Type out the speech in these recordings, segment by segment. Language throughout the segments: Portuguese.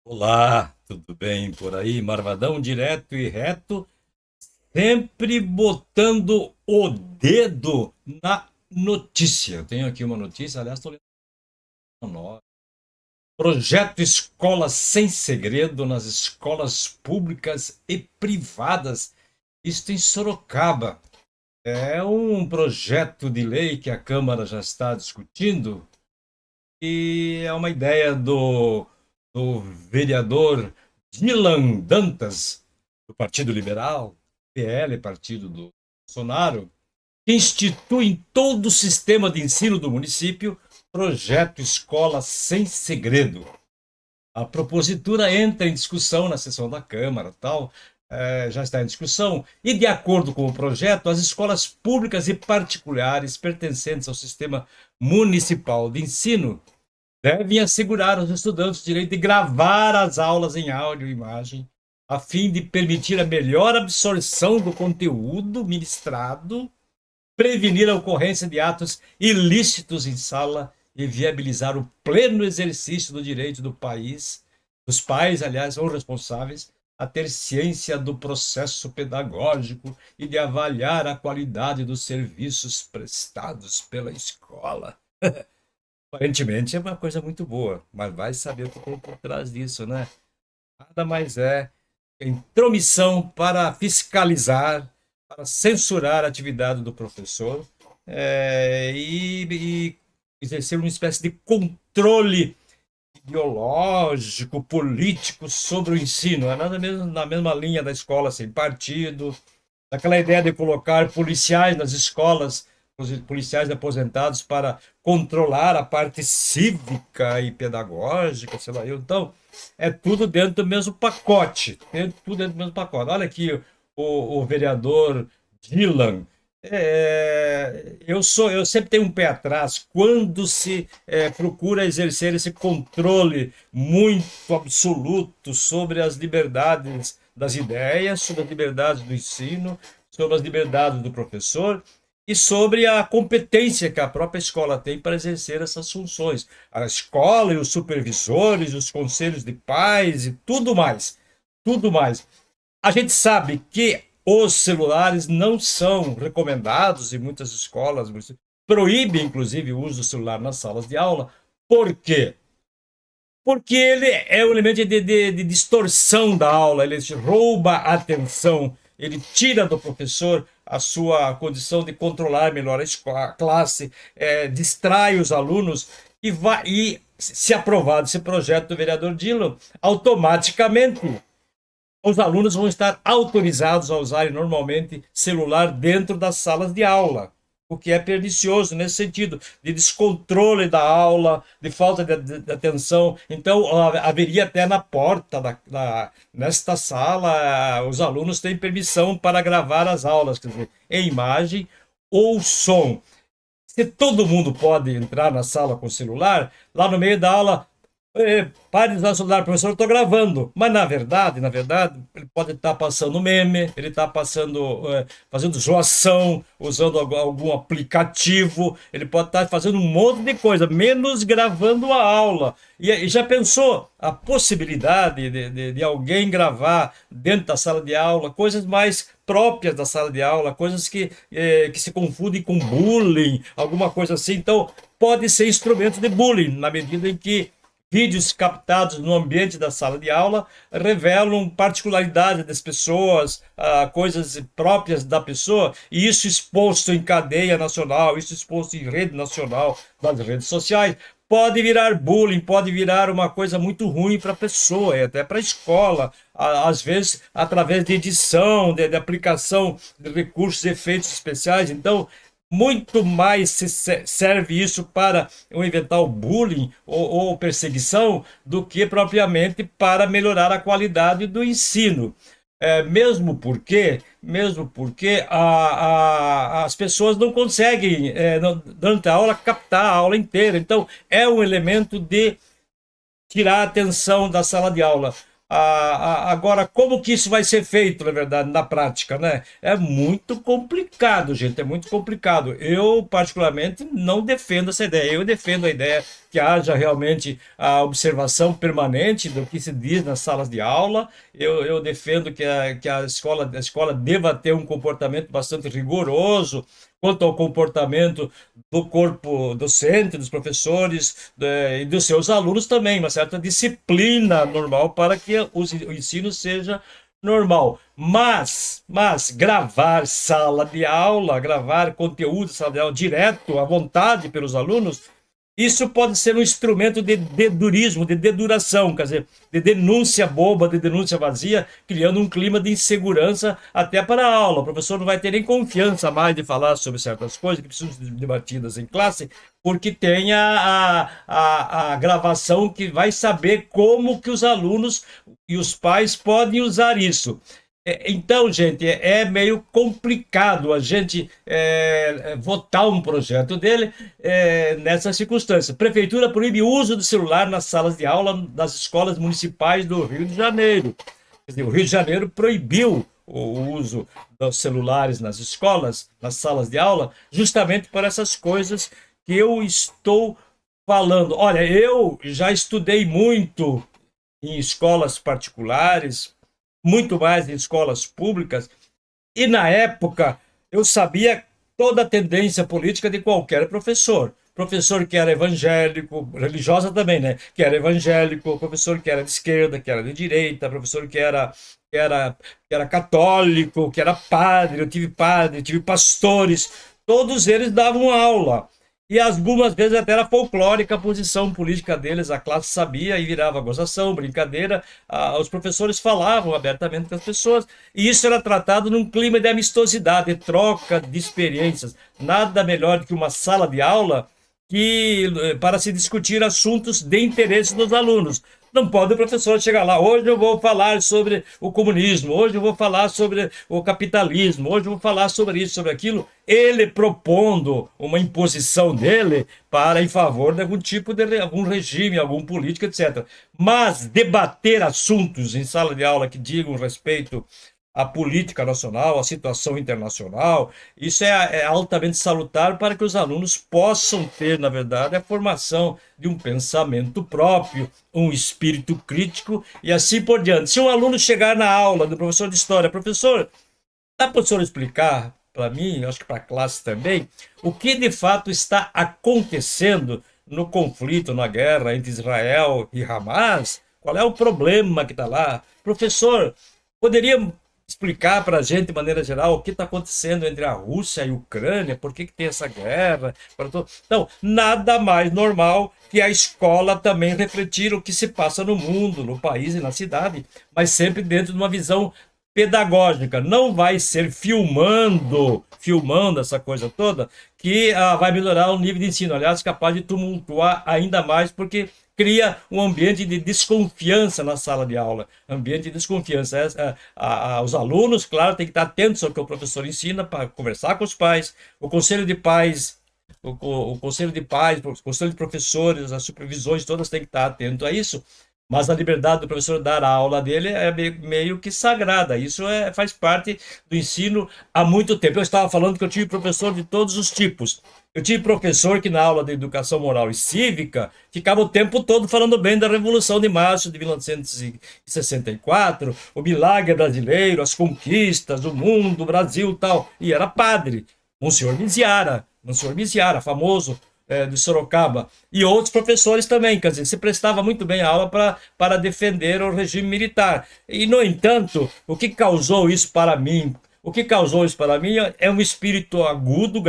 Olá, tudo bem por aí? Marvadão direto e reto, sempre botando o dedo na notícia. Eu tenho aqui uma notícia, aliás, estou lendo. Projeto Escola Sem Segredo nas escolas públicas e privadas. Isto em Sorocaba. É um projeto de lei que a Câmara já está discutindo e é uma ideia do vereador Dylan Dantas, do Partido Liberal, PL, partido do Bolsonaro, que institui em todo o sistema de ensino do município projeto Escola Sem Segredo. A propositura entra em discussão na sessão da Câmara, tal, já está em discussão, e de acordo com o projeto, as escolas públicas e particulares pertencentes ao sistema municipal de ensino devem assegurar aos estudantes o direito de gravar as aulas em áudio e imagem, a fim de permitir a melhor absorção do conteúdo ministrado, prevenir a ocorrência de atos ilícitos em sala e viabilizar o pleno exercício do direito do país, dos pais, aliás, são responsáveis, a ter ciência do processo pedagógico e de avaliar a qualidade dos serviços prestados pela escola. Aparentemente é uma coisa muito boa, mas vai saber o que tem por trás disso, né? Nada mais é intromissão para fiscalizar, para censurar a atividade do professor e exercer uma espécie de controle ideológico, político sobre o ensino. É nada mesmo na mesma linha da escola sem partido, daquela ideia de colocar policiais nas escolas, policiais aposentados para controlar a parte cívica e pedagógica, sei lá. Então, é tudo dentro do mesmo pacote. Tudo dentro do mesmo pacote. Olha aqui o vereador Dylan. Eu sempre tenho um pé atrás quando se procura exercer esse controle muito absoluto sobre as liberdades das ideias, sobre as liberdades do ensino, sobre as liberdades do professor e sobre a competência que a própria escola tem para exercer essas funções. A escola e os supervisores, os conselhos de pais e tudo mais. Tudo mais. A gente sabe que os celulares não são recomendados em muitas escolas, proíbem inclusive o uso do celular nas salas de aula. Por quê? Porque ele é um elemento de distorção da aula, ele rouba a atenção, ele tira do professor a sua condição de controlar melhor a classe, distrai os alunos e se aprovado esse projeto do vereador Dillon, automaticamente os alunos vão estar autorizados a usarem normalmente celular dentro das salas de aula, o que é pernicioso nesse sentido, de descontrole da aula, de falta de atenção. Então, haveria até na porta nesta sala, os alunos têm permissão para gravar as aulas, quer dizer, em imagem ou som. Se todo mundo pode entrar na sala com celular, lá no meio da aula pare de usar o celular, professor, eu estou gravando. Mas na verdade, ele pode estar passando meme, ele está fazendo zoação, usando algum aplicativo, ele pode estar fazendo um monte de coisa, menos gravando a aula. E já pensou a possibilidade de alguém gravar dentro da sala de aula coisas mais próprias da sala de aula, coisas que se confundem com bullying, alguma coisa assim. Então, pode ser instrumento de bullying, na medida em que vídeos captados no ambiente da sala de aula revelam particularidades das pessoas, coisas próprias da pessoa, e isso exposto em cadeia nacional, isso exposto em rede nacional, nas redes sociais, pode virar bullying, pode virar uma coisa muito ruim para a pessoa e até para a escola, às vezes através de edição, de aplicação de recursos e efeitos especiais. Então, muito mais serve isso para um eventual bullying ou perseguição do que propriamente para melhorar a qualidade do ensino. Mesmo porque as pessoas não conseguem, durante a aula, captar a aula inteira. Então, é um elemento de tirar a atenção da sala de aula. Agora, como que isso vai ser feito, na verdade, na prática, né? É muito complicado, gente, é muito complicado. Eu, particularmente, não defendo essa ideia. Eu defendo a ideia que haja realmente a observação permanente do que se diz nas salas de aula. Eu defendo que a escola deva ter um comportamento bastante rigoroso quanto ao comportamento do corpo docente, dos professores e dos seus alunos também, uma certa disciplina normal para que o ensino seja normal. Mas gravar sala de aula, gravar conteúdo de sala de aula direto, à vontade pelos alunos, isso pode ser um instrumento de dedurismo, de deduração, quer dizer, de denúncia boba, de denúncia vazia, criando um clima de insegurança até para a aula. O professor não vai ter nem confiança mais de falar sobre certas coisas que precisam ser debatidas em classe, porque tem a gravação que vai saber como que os alunos e os pais podem usar isso. Então, gente, é meio complicado a gente votar um projeto dele nessa circunstância. Prefeitura proíbe o uso do celular nas salas de aula das escolas municipais do Rio de Janeiro. Quer dizer, o Rio de Janeiro proibiu o uso dos celulares nas escolas, nas salas de aula, justamente por essas coisas que eu estou falando. Olha, eu já estudei muito em escolas particulares, muito mais em escolas públicas, e na época eu sabia toda a tendência política de qualquer professor. Professor que era evangélico, religiosa também, né? Que era evangélico, professor que era de esquerda, que era de direita, professor que era, que era católico, que era padre, tive pastores, todos eles davam aula. E algumas vezes até era folclórica a posição política deles, a classe sabia e virava gozação, brincadeira. Os professores falavam abertamente com as pessoas, e isso era tratado num clima de amistosidade, troca de experiências. Nada melhor do que uma sala de aula para se discutir assuntos de interesse dos alunos. Não pode o professor chegar lá, hoje eu vou falar sobre o comunismo, hoje eu vou falar sobre o capitalismo, hoje eu vou falar sobre isso, sobre aquilo, ele propondo uma imposição dele para em favor de algum tipo de algum regime, algum político, etc. Mas debater assuntos em sala de aula que digam respeito à política nacional, à situação internacional, isso é altamente salutar para que os alunos possam ter, na verdade, a formação de um pensamento próprio, um espírito crítico e assim por diante. Se um aluno chegar na aula do professor de história, professor, dá para o senhor explicar para mim, acho que para a classe também, o que de fato está acontecendo no conflito, na guerra entre Israel e Hamas? Qual é o problema que está lá? Professor, poderia explicar para a gente, de maneira geral, o que está acontecendo entre a Rússia e a Ucrânia, por que tem essa guerra? Então, nada mais normal que a escola também refletir o que se passa no mundo, no país e na cidade, mas sempre dentro de uma visão pedagógica. Não vai ser filmando essa coisa toda, que vai melhorar o nível de ensino. Aliás, capaz de tumultuar ainda mais, porque cria um ambiente de desconfiança na sala de aula, ambiente de desconfiança. Os alunos, claro, têm que estar atentos ao que o professor ensina para conversar com os pais, o conselho de pais, o conselho de pais, o conselho de professores, as supervisões todas têm que estar atento a isso. Mas a liberdade do professor dar a aula dele é meio que sagrada. Isso faz parte do ensino há muito tempo. Eu estava falando que eu tive professor de todos os tipos. Eu tive professor que na aula de educação moral e cívica ficava o tempo todo falando bem da Revolução de Março de 1964, o milagre brasileiro, as conquistas, o mundo, o Brasil e tal. E era padre, Monsenhor Miziara, famoso de Sorocaba, e outros professores também, quer dizer, se prestava muito bem a aula para defender o regime militar. E, no entanto, o que causou isso para mim? O que causou isso para mim é um espírito agudo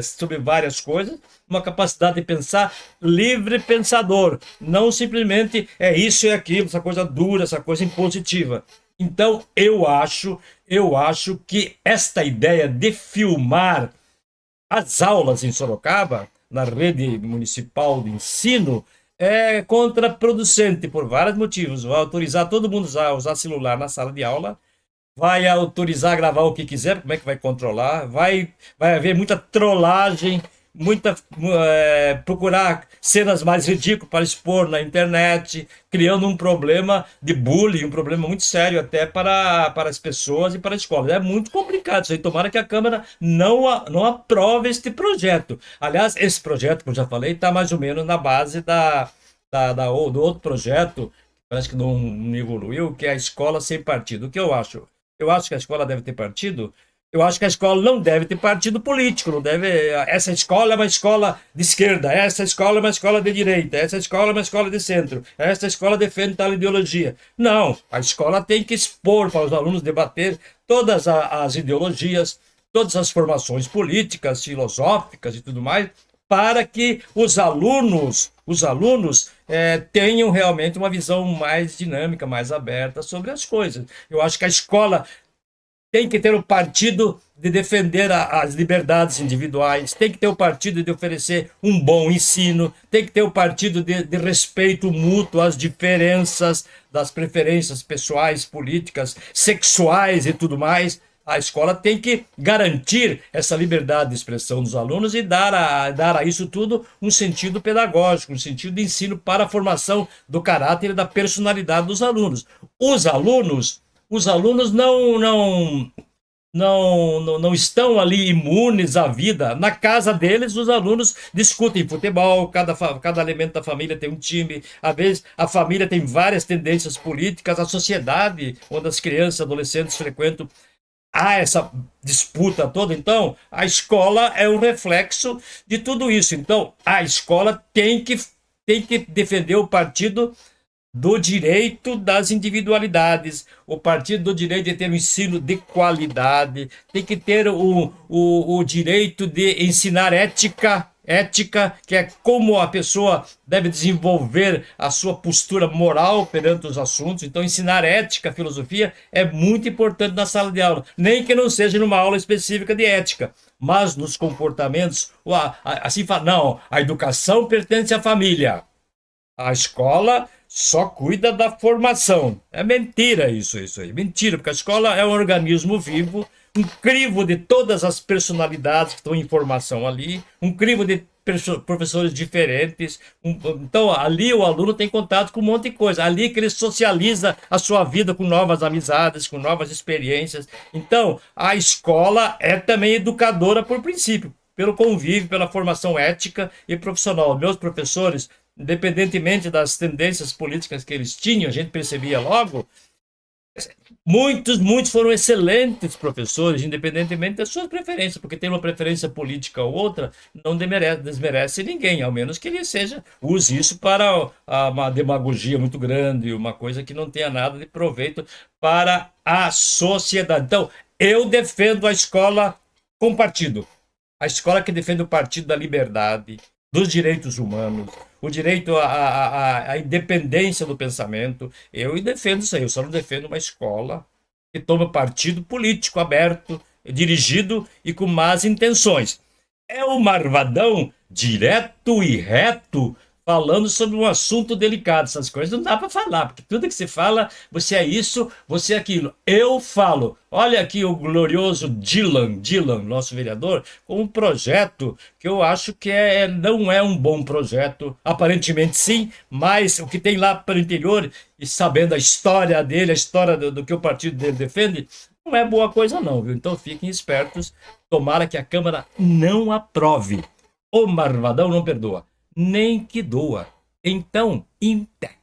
sobre várias coisas, uma capacidade de pensar livre pensador, não simplesmente é isso e aquilo, essa coisa dura, essa coisa impositiva. Então, eu acho que esta ideia de filmar as aulas em Sorocaba, na rede municipal de ensino, é contraproducente por vários motivos. Vai autorizar todo mundo a usar celular na sala de aula, vai autorizar a gravar o que quiser, como é que vai controlar? Vai haver muita trollagem procurar cenas mais ridículas para expor na internet, criando um problema de bullying, um problema muito sério até para as pessoas e para a escola. É muito complicado isso aí. Tomara que a Câmara não aprove este projeto. Aliás, esse projeto, como eu já falei, está mais ou menos na base do outro projeto, parece que não evoluiu, que é a escola sem partido. O que eu acho? Eu acho que a escola deve ter partido. Eu acho que a escola não deve ter partido político, não deve. Essa escola é uma escola de esquerda, essa escola é uma escola de direita, essa escola é uma escola de centro, essa escola defende tal ideologia. Não, a escola tem que expor para os alunos debater todas as ideologias, todas as formações políticas, filosóficas e tudo mais, para que os alunos tenham realmente uma visão mais dinâmica, mais aberta sobre as coisas. Eu acho que a escola tem que ter o partido de defender as liberdades individuais, tem que ter o partido de oferecer um bom ensino, tem que ter o partido de respeito mútuo às diferenças das preferências pessoais, políticas, sexuais e tudo mais. A escola tem que garantir essa liberdade de expressão dos alunos e dar a isso tudo um sentido pedagógico, um sentido de ensino para a formação do caráter e da personalidade dos alunos. Os alunos os alunos não estão ali imunes à vida. Na casa deles, os alunos discutem futebol, cada elemento da família tem um time, às vezes a família tem várias tendências políticas, a sociedade, onde as crianças e adolescentes frequentam, há essa disputa toda. Então, a escola é um reflexo de tudo isso. Então, a escola tem que defender o partido do direito das individualidades, o partido do direito de ter um ensino de qualidade, tem que ter o direito de ensinar ética, que é como a pessoa deve desenvolver a sua postura moral perante os assuntos. Então, ensinar ética, filosofia é muito importante na sala de aula, nem que não seja numa aula específica de ética, mas nos comportamentos, assim fala, não, a educação pertence à família. A escola só cuida da formação. É mentira isso aí. Mentira, porque a escola é um organismo vivo, um crivo de todas as personalidades que estão em formação ali, um crivo de professores diferentes. Então, ali o aluno tem contato com um monte de coisa. Ali que ele socializa a sua vida com novas amizades, com novas experiências. Então, a escola é também educadora por princípio, pelo convívio, pela formação ética e profissional. Meus professores, independentemente das tendências políticas que eles tinham, a gente percebia logo, muitos foram excelentes professores, independentemente das suas preferências, porque ter uma preferência política ou outra não desmerece ninguém, ao menos que ele use isso para uma demagogia muito grande, uma coisa que não tenha nada de proveito para a sociedade. Então, eu defendo a escola com partido. A escola que defende o partido da liberdade, dos direitos humanos, o direito à independência do pensamento. Eu defendo isso aí. Eu só não defendo uma escola que toma partido político aberto, dirigido e com más intenções. É o Marvadão direto e reto falando sobre um assunto delicado. Essas coisas não dá para falar, porque tudo que se fala, você é isso, você é aquilo. Eu falo. Olha aqui o glorioso Dylan, nosso vereador, com um projeto que eu acho que não é um bom projeto. Aparentemente sim, mas o que tem lá para o interior, e sabendo a história dele, a história do que o partido dele defende, não é boa coisa não, viu? Então fiquem espertos, tomara que a Câmara não aprove. O Marvadão não perdoa, nem que doa. Então, em pé.